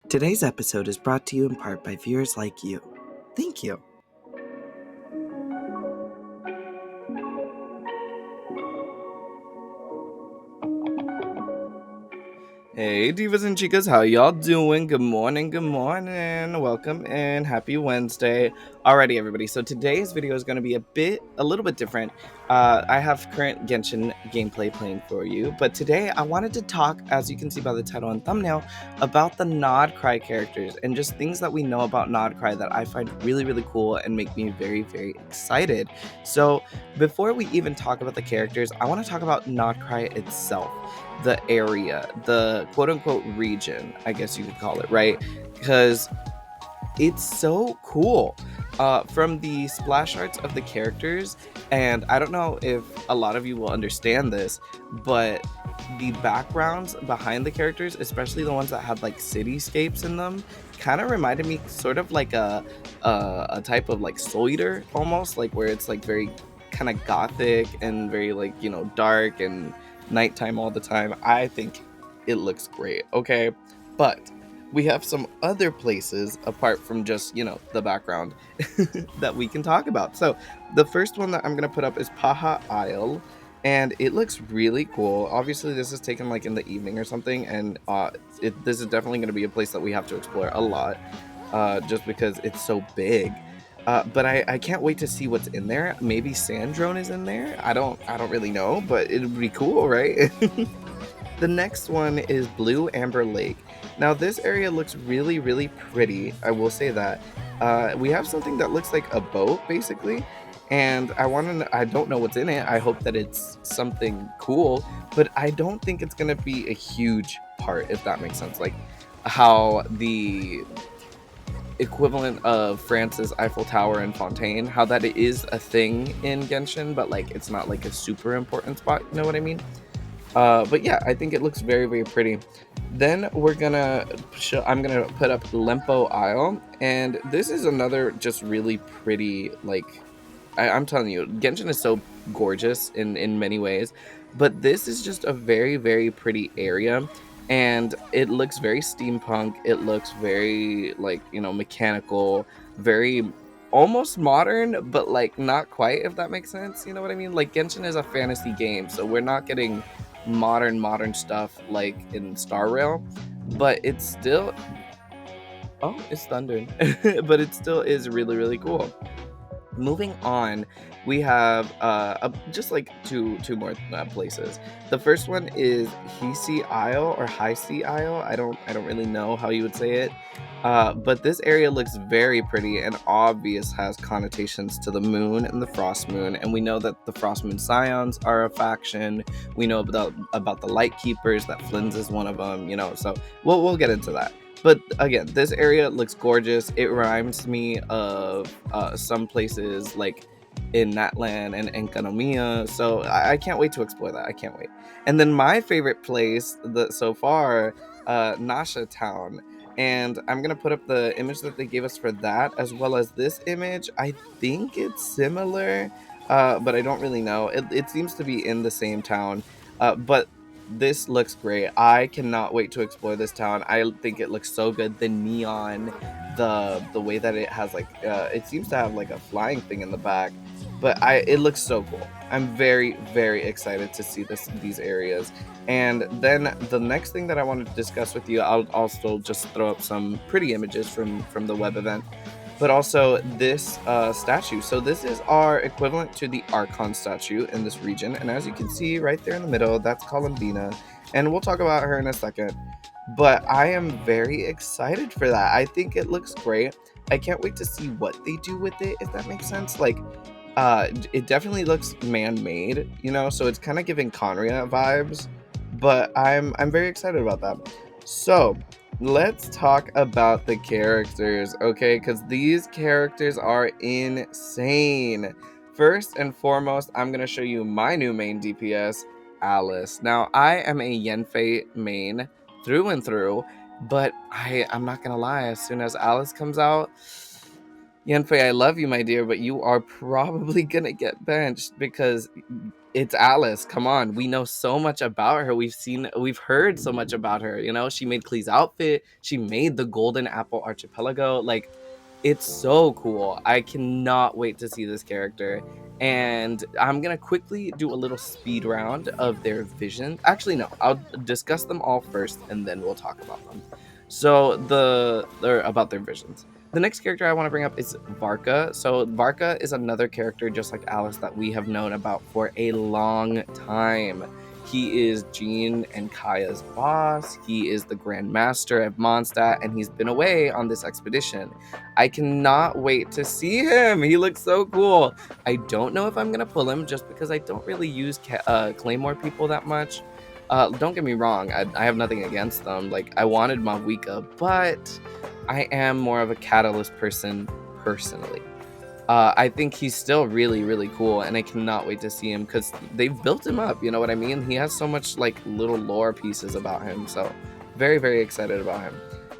Today's episode is brought to you in part by viewers like you. Thank you. Hey divas and chicas, how y'all doing? Good morning, welcome and happy Wednesday. Alrighty everybody, so today's video is going to be a little bit different. I have current Genshin gameplay playing for you, but today I wanted to talk, as you can see by the title and thumbnail, about the Nod Krai characters and just things that we know about Nod Krai that I find really cool and make me very excited. So before we even talk about the characters, I want to talk about Nod Krai itself, the area, the quote-unquote region, I guess you could call it, right? Because it's so cool. From the splash arts of the characters, and I don't know if a lot of you will understand this, but the backgrounds behind the characters, especially the ones that had like cityscapes in them, kind of reminded me sort of like a type of like Soul Eater, almost like where it's like very kind of gothic and very like, you know, dark and nighttime all the time. I think it looks great, okay? But we have some other places apart from just, you know, the background that we can talk about. So the first one that I'm going to put up is Paha Isle, and it looks really cool. Obviously, this is taken like in the evening or something, and this is definitely going to be a place that we have to explore a lot, just because it's so big. But I can't wait to see what's in there. Maybe Sandrone is in there. I don't really know, but it would be cool, right? The next one is Blue Amber Lake. Now this area looks really pretty, I will say that. We have something that looks like a boat, basically, and I don't know what's in it. I hope that it's something cool, but I don't think it's gonna be a huge part, if that makes sense. Like how the equivalent of France's Eiffel Tower and Fontaine, how that it is a thing in Genshin, but like it's not like a super important spot, you know what I mean? But yeah, I think it looks very pretty. Then I'm gonna put up Lempo Isle, and this is another just really pretty, like, I'm telling you, Genshin is so gorgeous in many ways, but this is just a very pretty area, and it looks very steampunk. It looks very, like, you know, mechanical, very almost modern, but like not quite, if that makes sense. You know what I mean? Like, Genshin is a fantasy game, so we're not getting modern stuff like in Star Rail, but it's still, oh, it's thundering. But it still is really cool. Moving on, we have just like two more places. The first one is Hisi Isle or High Sea Isle. I don't really know how you would say it. But this area looks very pretty and obvious, has connotations to the moon and the frost moon, and we know that the frost moon scions are a faction. We know about the light keepers, that Flynn's is one of them, you know, so we'll get into that. But again, this area looks gorgeous. It reminds me of some places like in Natlan and Enkanomiya. So I can't wait to explore that. I can't wait. And then my favorite place so far, Nasha Town. And I'm going to put up the image that they gave us for that, as well as this image. I think it's similar, but I don't really know. It seems to be in the same town. But this looks great. I cannot wait to explore this town. I think it looks so good. The neon, the way that it has like it seems to have like a flying thing in the back, but it looks so cool. I'm very excited to see these areas. And then the next thing that I wanted to discuss with you, I'll also just throw up some pretty images from the web event, but also this statue. So this is our equivalent to the Archon statue in this region, and as you can see right there in the middle, that's Columbina, and we'll talk about her in a second. But I am very excited for that. I think it looks great. I can't wait to see what they do with it, if that makes sense. Like, it definitely looks man-made, you know, so it's kind of giving Conria vibes, but I'm very excited about that. So let's talk about the characters, okay? Because these characters are insane. First and foremost, I'm going to show you my new main DPS, Alice. Now, I am a Yenfei main through and through, but I'm not going to lie, as soon as Alice comes out, Yenfei, I love you, my dear, but you are probably going to get benched because It's Alice. Come on. We know so much about her. We've heard so much about her. You know, she made Klee's outfit. She made the Golden Apple Archipelago. Like, it's so cool. I cannot wait to see this character. And I'm going to quickly do a little speed round of their visions. Actually, no, I'll discuss them all first and then we'll talk about them. So, they're about their visions. The next character I want to bring up is Varka. So Varka is another character just like Alice that we have known about for a long time. He is Jean and Kaya's boss. He is the Grand Master of Mondstadt, and he's been away on this expedition. I cannot wait to see him. He looks so cool. I don't know if I'm gonna pull him just because I don't really use Claymore people that much. Don't get me wrong. I have nothing against them. Like, I wanted Mavika, but I am more of a Catalyst person personally. I think he's still really, really cool, and I cannot wait to see him because they've built him up. You know what I mean? He has so much like little lore pieces about him, so very, very excited about him.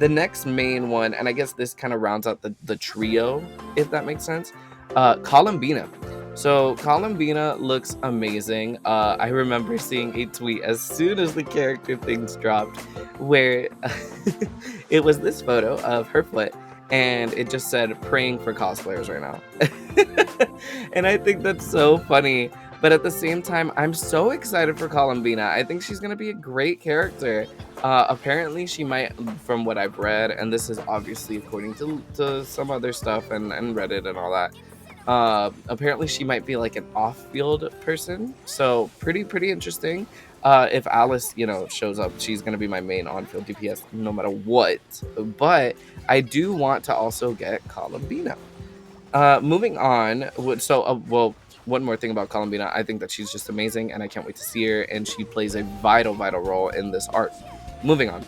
The next main one, and I guess this kind of rounds out the trio, if that makes sense. Columbina. So Columbina looks amazing. I remember seeing a tweet as soon as the character things dropped, where it was this photo of her foot and it just said praying for cosplayers right now. And I think that's so funny. But at the same time, I'm so excited for Columbina. I think she's going to be a great character. Apparently, she might, from what I've read, and this is obviously according to some other stuff and Reddit and all that. Apparently, she might be like an off-field person. So pretty interesting. If Alice, shows up, she's going to be my main on-field DPS no matter what. But I do want to also get Columbina. Moving on, well, one more thing about Columbina, I think that she's just amazing, and I can't wait to see her, and she plays a vital role in this art. Moving on.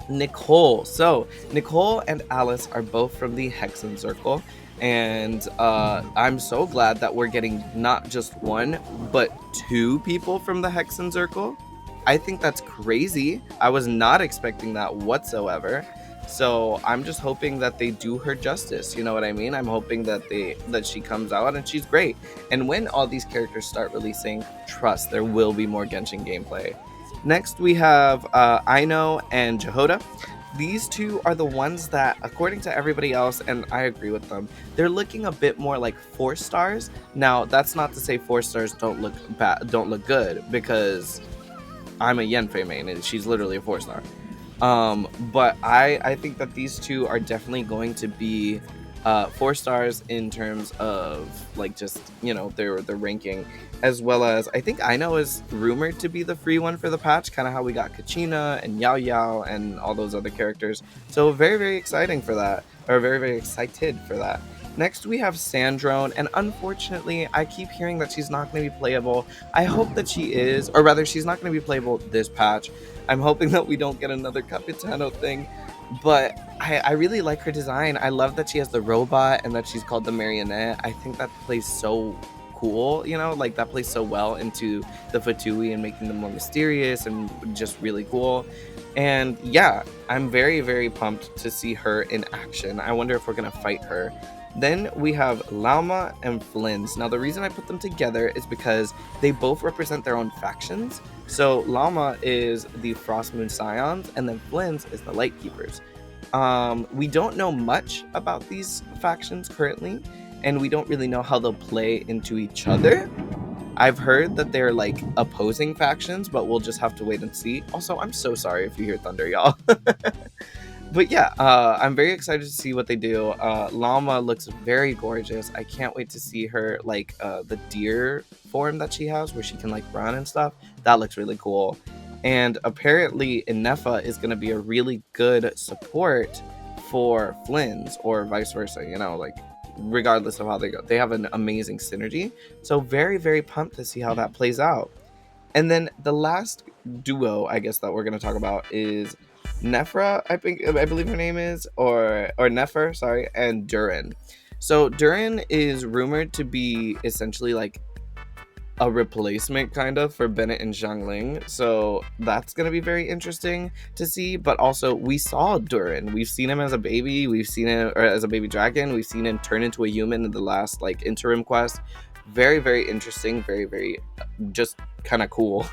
Nicole. So, Nicole and Alice are both from the Hexen Circle, and I'm so glad that we're getting not just one, but two people from the Hexen Circle. I think that's crazy. I was not expecting that whatsoever. So I'm just hoping that they do her justice. You know what I mean? I'm hoping that she comes out and she's great. And when all these characters start releasing, trust there will be more Genshin gameplay. Next we have Aino and Jehoda. These two are the ones that, according to everybody else, and I agree with them, they're looking a bit more like 4 stars. Now, that's not to say 4 stars don't look good, because I'm a Yenfei main and she's literally a 4-star. But I think that these two are definitely going to be 4 stars in terms of like just their ranking, as well as I think Aino is rumored to be the free one for the patch, kind of how we got Kachina and Yao Yao and all those other characters. So very exciting for that, or very excited for that. Next we have Sandrone, and unfortunately I keep hearing that she's not going to be playable. I hope that she is, or rather she's not going to be playable this patch. I'm hoping that we don't get another Capitano thing, but I really like her design. I love that she has the robot and that she's called the Marionette. I think that plays so cool, like that plays so well into the Fatui and making them more mysterious and just really cool. And yeah, I'm very pumped to see her in action. I wonder if we're gonna fight her. Then we have Lauma and Flins. Now the reason I put them together is because they both represent their own factions. So Lauma is the Frostmoon Scions, and then Flins is the Lightkeepers. We don't know much about these factions currently, and we don't really know how they'll play into each other. I've heard that they're like opposing factions, but we'll just have to wait and see. Also, I'm so sorry if you hear thunder, y'all. But yeah, I'm very excited to see what they do. Llama looks very gorgeous. I can't wait to see her, like, the deer form that she has, where she can, like, run and stuff. That looks really cool. And apparently, Inefa is going to be a really good support for Flynn's, or vice versa, like, regardless of how they go. They have an amazing synergy. So very pumped to see how that plays out. And then the last duo, I guess, that we're going to talk about is Nephra, I believe her name is, or Nefer, sorry, and Durin. So Durin is rumored to be essentially like a replacement kind of for Bennett and Xiangling. So that's going to be very interesting to see. But also, we saw Durin. We've seen him as a baby. We've seen him, or as a baby dragon. We've seen him turn into a human in the last like interim quest. Very, very interesting, very, very just kind of cool.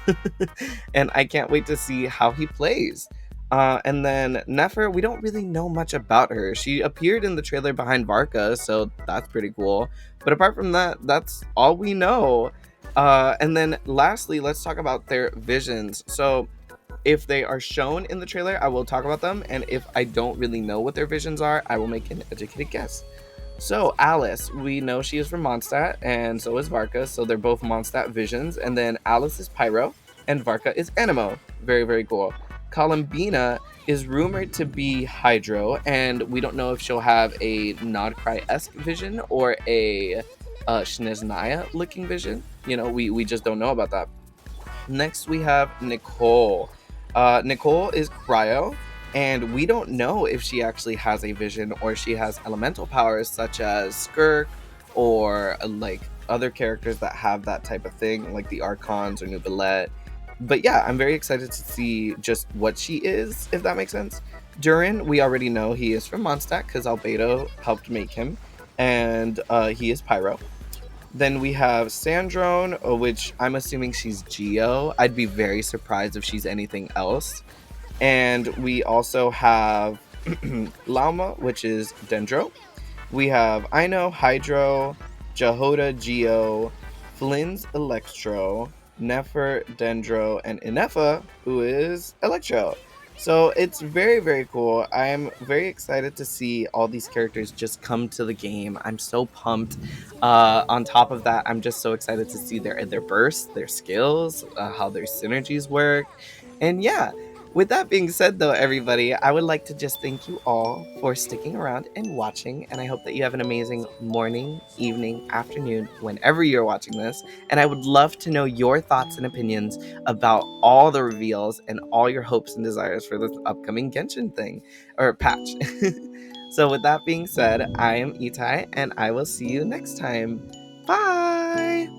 And I can't wait to see how he plays. And then Nefer, we don't really know much about her. She appeared in the trailer behind Varka, so that's pretty cool. But apart from that, that's all we know. And then lastly, let's talk about their visions. So if they are shown in the trailer, I will talk about them. And if I don't really know what their visions are, I will make an educated guess. So Alice, we know she is from Mondstadt, and so is Varka. So they're both Mondstadt visions. And then Alice is Pyro, and Varka is Animo. Very, very cool. Columbina is rumored to be Hydro, and we don't know if she'll have a Nod Krai-esque vision or a Shneznaya looking vision. We just don't know about that. Next, we have Nicole. Nicole is Cryo, and we don't know if she actually has a vision or she has elemental powers such as Skirk or like other characters that have that type of thing, like the Archons or Nubilet. But yeah, I'm very excited to see just what she is, if that makes sense. Durin, we already know he is from Mondstadt because Albedo helped make him, and he is Pyro. Then we have Sandrone, which I'm assuming she's Geo. I'd be very surprised if she's anything else. And we also have Lauma, which is Dendro. We have Ino, Hydro, Jehoda, Geo, Flynn's Electro, Nefer, Dendro, and Inefa, who is Electro. So it's very, very cool. I am very excited to see all these characters just come to the game. I'm so pumped. On top of that, I'm just so excited to see their bursts, their skills, how their synergies work. And yeah, with that being said, though, everybody, I would like to just thank you all for sticking around and watching. And I hope that you have an amazing morning, evening, afternoon, whenever you're watching this. And I would love to know your thoughts and opinions about all the reveals and all your hopes and desires for this upcoming Genshin thing or patch. So, with that being said, I am Itai, and I will see you next time. Bye!